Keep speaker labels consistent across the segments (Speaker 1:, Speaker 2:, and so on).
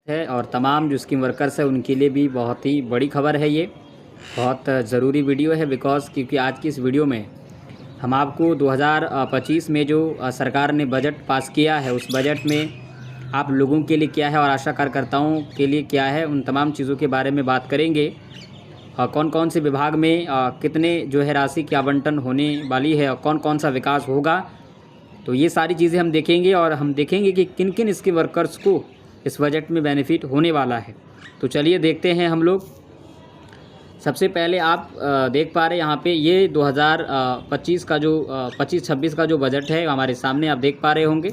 Speaker 1: है और तमाम जो स्कीम वर्कर्स है उनके लिए भी बहुत ही बड़ी खबर है। ये बहुत ज़रूरी वीडियो है क्योंकि आज की इस वीडियो में हम आपको 2025 में जो सरकार ने बजट पास किया है उस बजट में आप लोगों के लिए क्या है और आशा कार्यकर्ताओं के लिए क्या है, उन तमाम चीज़ों के बारे में बात करेंगे। कौन कौन से विभाग में कितने जो है राशि की आवंटन होने वाली है और कौन कौन सा विकास होगा, तो ये सारी चीज़ें हम देखेंगे और हम देखेंगे कि किन किन स्कीम वर्कर्स को इस बजट में बेनिफिट होने वाला है। तो चलिए देखते हैं हम लोग। सबसे पहले आप देख पा रहे हैं यहाँ पे ये 2025 का जो 25-26 का जो बजट है हमारे सामने आप देख पा रहे होंगे,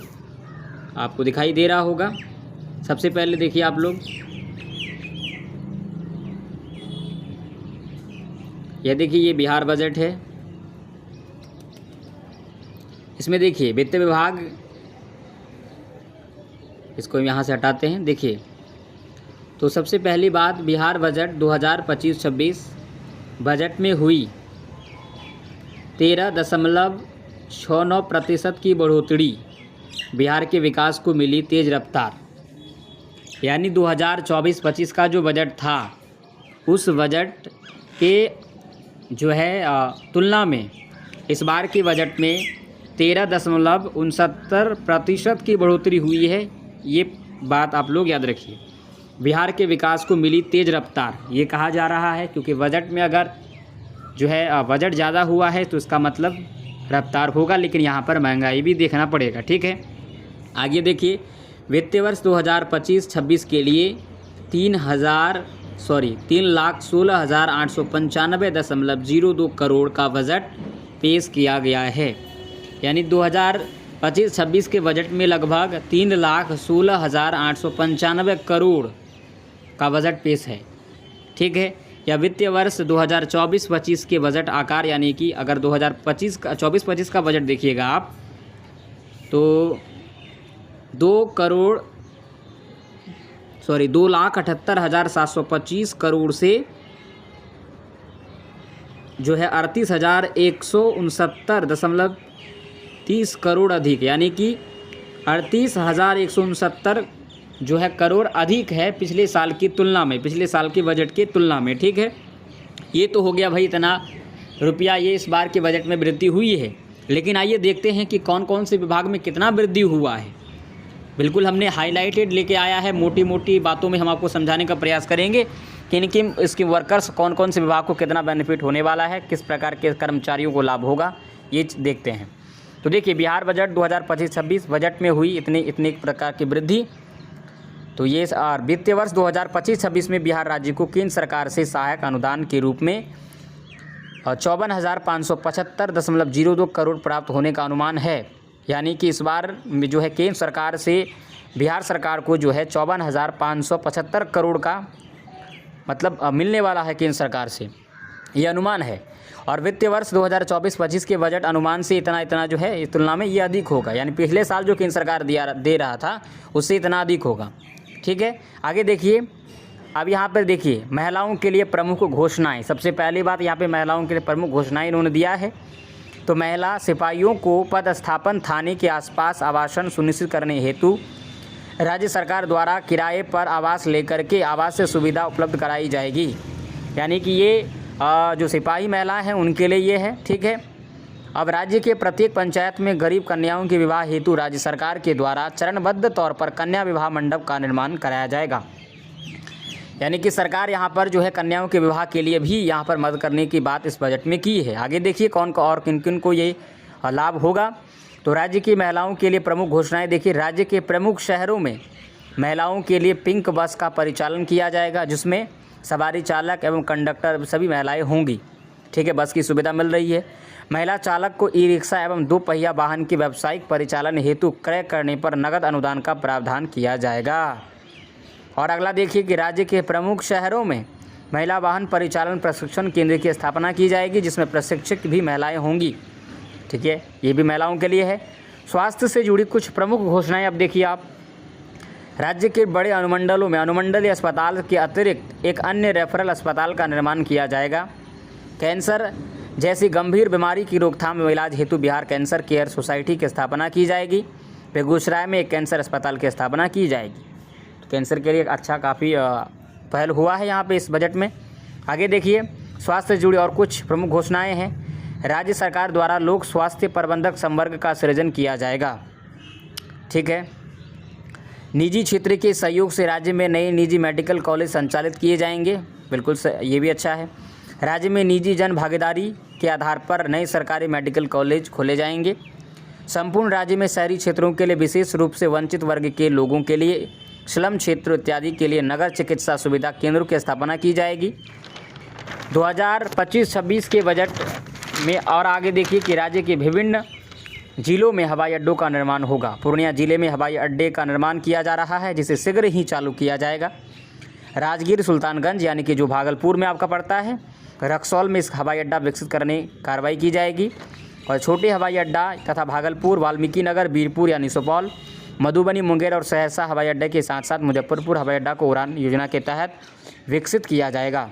Speaker 1: आपको दिखाई दे रहा होगा। सबसे पहले देखिए आप लोग, यह देखिए ये बिहार बजट है। इसमें देखिए वित्त विभाग, इसको यहाँ से हटाते हैं। देखिए तो सबसे पहली बात, बिहार बजट 2025-26 बजट में हुई 13.69% की बढ़ोतरी, बिहार के विकास को मिली तेज़ रफ्तार। यानी 2024-25 का जो बजट था उस बजट के जो है तुलना में इस बार के बजट में 13.69% की बढ़ोतरी हुई है। ये बात आप लोग याद रखिए। बिहार के विकास को मिली तेज़ रफ्तार ये कहा जा रहा है, क्योंकि बजट में अगर जो है बजट ज़्यादा हुआ है तो इसका मतलब रफ्तार होगा, लेकिन यहाँ पर महंगाई भी देखना पड़ेगा। ठीक है, आगे देखिए, वित्तीय वर्ष 2025-26 के लिए 3,16,895.02 करोड़ का बजट पेश किया गया है। यानी 2025-26 के बजट में लगभग 3,16,895 करोड़ का बजट पेश है। ठीक है, या वित्तीय वर्ष 2024-25 के बजट आकार, यानी कि अगर 2024-25 का बजट देखिएगा आप तो 2,78,725 करोड़ से जो है 38,169.30 करोड़ अधिक, यानी कि 38,169 जो है करोड़ अधिक है पिछले साल की तुलना में, पिछले साल के बजट की तुलना में। ठीक है, ये तो हो गया भाई, इतना रुपया ये इस बार के बजट में वृद्धि हुई है। लेकिन आइए देखते हैं कि कौन कौन से विभाग में कितना वृद्धि हुआ है। बिल्कुल हमने हाईलाइटेड लेके आया है, मोटी मोटी बातों में हम आपको समझाने का प्रयास करेंगे कि इनके इसके वर्कर्स कौन कौन से विभाग को कितना बेनिफिट होने वाला है, किस प्रकार के कर्मचारियों को लाभ होगा, ये देखते हैं। तो देखिए, बिहार बजट 2025-26 बजट में हुई इतने प्रकार की वृद्धि। तो ये वित्तीय वर्ष 2025-26 में बिहार राज्य को केंद्र सरकार से सहायक अनुदान के रूप में 54,575.02 करोड़ प्राप्त होने का अनुमान है। यानी कि इस बार में जो है केंद्र सरकार से बिहार सरकार को जो है 54,575 करोड़ का मतलब मिलने वाला है केंद्र सरकार से, ये अनुमान है। और वित्तीय वर्ष 2024-25 के बजट अनुमान से इतना जो है इस तुलना में ये अधिक होगा, यानी पिछले साल जो केंद्र सरकार दे रहा था उससे इतना अधिक होगा। ठीक है, आगे देखिए, अब यहाँ पर देखिए महिलाओं के लिए प्रमुख घोषणाएं। सबसे पहली बात, यहाँ पे महिलाओं के लिए प्रमुख घोषणाएं इन्होंने दिया है। तो महिला सिपाहियों को पदस्थापन थाने के आसपास आवासन सुनिश्चित करने हेतु राज्य सरकार द्वारा किराए पर आवास लेकर के आवास से सुविधा उपलब्ध कराई जाएगी। यानी कि ये जो सिपाही महिलाएं हैं उनके लिए ये है। ठीक है, अब राज्य के प्रत्येक पंचायत में गरीब कन्याओं के विवाह हेतु राज्य सरकार के द्वारा चरणबद्ध तौर पर कन्या विवाह मंडप का निर्माण कराया जाएगा। यानी कि सरकार यहाँ पर जो है कन्याओं के विवाह के लिए भी यहाँ पर मदद करने की बात इस बजट में की है। आगे देखिए कौन और किन किन को ये लाभ होगा। तो राज्य की महिलाओं के लिए प्रमुख घोषणाएं देखिए, राज्य के प्रमुख शहरों में महिलाओं के लिए पिंक बस का परिचालन किया जाएगा, जिसमें सवारी चालक एवं कंडक्टर सभी महिलाएं होंगी। ठीक है, बस की सुविधा मिल रही है। महिला चालक को ई रिक्शा एवं 2 पहिया वाहन के व्यावसायिक परिचालन हेतु क्रय करने पर नगद अनुदान का प्रावधान किया जाएगा। और अगला देखिए कि राज्य के प्रमुख शहरों में महिला वाहन परिचालन प्रशिक्षण केंद्र की स्थापना की जाएगी, जिसमें प्रशिक्षक भी महिलाएं होंगी। ठीक है, ये भी महिलाओं के लिए है। स्वास्थ्य से जुड़ी कुछ प्रमुख घोषणाएं अब देखिए आप, राज्य के बड़े अनुमंडलों में अनुमंडलीय अस्पताल के अतिरिक्त एक अन्य रेफरल अस्पताल का निर्माण किया जाएगा। कैंसर जैसी गंभीर बीमारी की रोकथाम एवं इलाज हेतु बिहार कैंसर केयर सोसाइटी की स्थापना की जाएगी। बेगूसराय में एक कैंसर अस्पताल की स्थापना की जाएगी। तो कैंसर के लिए अच्छा काफ़ी पहल हुआ है यहाँ पे इस बजट में। आगे देखिए, स्वास्थ्य से जुड़ी और कुछ प्रमुख घोषणाएं हैं। राज्य सरकार द्वारा लोक स्वास्थ्य प्रबंधक संवर्ग का सृजन किया जाएगा। ठीक है। निजी क्षेत्र के सहयोग से राज्य में नए निजी मेडिकल कॉलेज संचालित किए जाएंगे। बिल्कुल ये भी अच्छा है। राज्य में निजी जन भागीदारी के आधार पर नए सरकारी मेडिकल कॉलेज खोले जाएंगे। संपूर्ण राज्य में शहरी क्षेत्रों के लिए, विशेष रूप से वंचित वर्ग के लोगों के लिए, स्लम क्षेत्र इत्यादि के लिए नगर चिकित्सा सुविधा केंद्रों की स्थापना की जाएगी। 2025-26 के बजट में और आगे देखिए कि राज्य के विभिन्न जिलों में हवाई अड्डों का निर्माण होगा। पूर्णिया जिले में हवाई अड्डे का निर्माण किया जा रहा है, जिसे शीघ्र ही चालू किया जाएगा। राजगीर, सुल्तानगंज यानी कि जो भागलपुर में आपका पड़ता है, रक्सौल में इस हवाई अड्डा विकसित करने कार्रवाई की जाएगी। और छोटे हवाई अड्डा तथा भागलपुर, वाल्मीकि नगर, बीरपुर यानी सुपौल, मधुबनी, मुंगेर और सहरसा हवाई अड्डे के साथ साथ मुजफ्फरपुर हवाई अड्डा को उड़ान योजना के तहत विकसित किया जाएगा।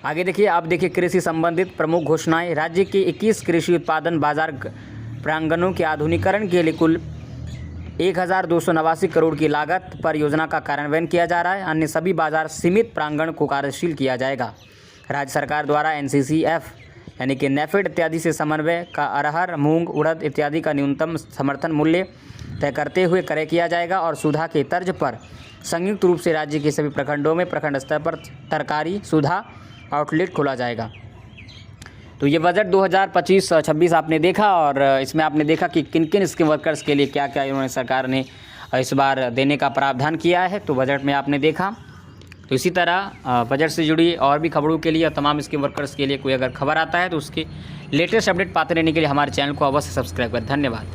Speaker 1: आगे देखिए, आप देखिए कृषि संबंधित प्रमुख घोषणाएं। राज्य के 21 कृषि उत्पादन बाजार प्रांगणों के आधुनिकीकरण के लिए कुल 1289 करोड़ की लागत पर योजना का कार्यान्वयन किया जा रहा है। अन्य सभी बाजार सीमित प्रांगण को कार्यशील किया जाएगा। राज्य सरकार द्वारा NCCF यानी कि नेफेड इत्यादि से समन्वय का अरहर, मूंग, उड़द इत्यादि का न्यूनतम समर्थन मूल्य तय करते हुए क्रय किया जाएगा और सुधा के तर्ज पर संयुक्त रूप से राज्य के सभी प्रखंडों में प्रखंड स्तर पर तरकारी सुधा आउटलेट खोला जाएगा। तो ये बजट 2025-26 आपने देखा और इसमें आपने देखा कि किन किन स्कीम वर्कर्स के लिए क्या क्या इन्होंने सरकार ने इस बार देने का प्रावधान किया है। तो बजट में आपने देखा। तो इसी तरह बजट से जुड़ी और भी खबरों के लिए और तमाम स्कीम वर्कर्स के लिए कोई अगर खबर आता है तो उसके लेटेस्ट अपडेट पाते रहने के लिए हमारे चैनल को अवश्य सब्सक्राइब करें। धन्यवाद।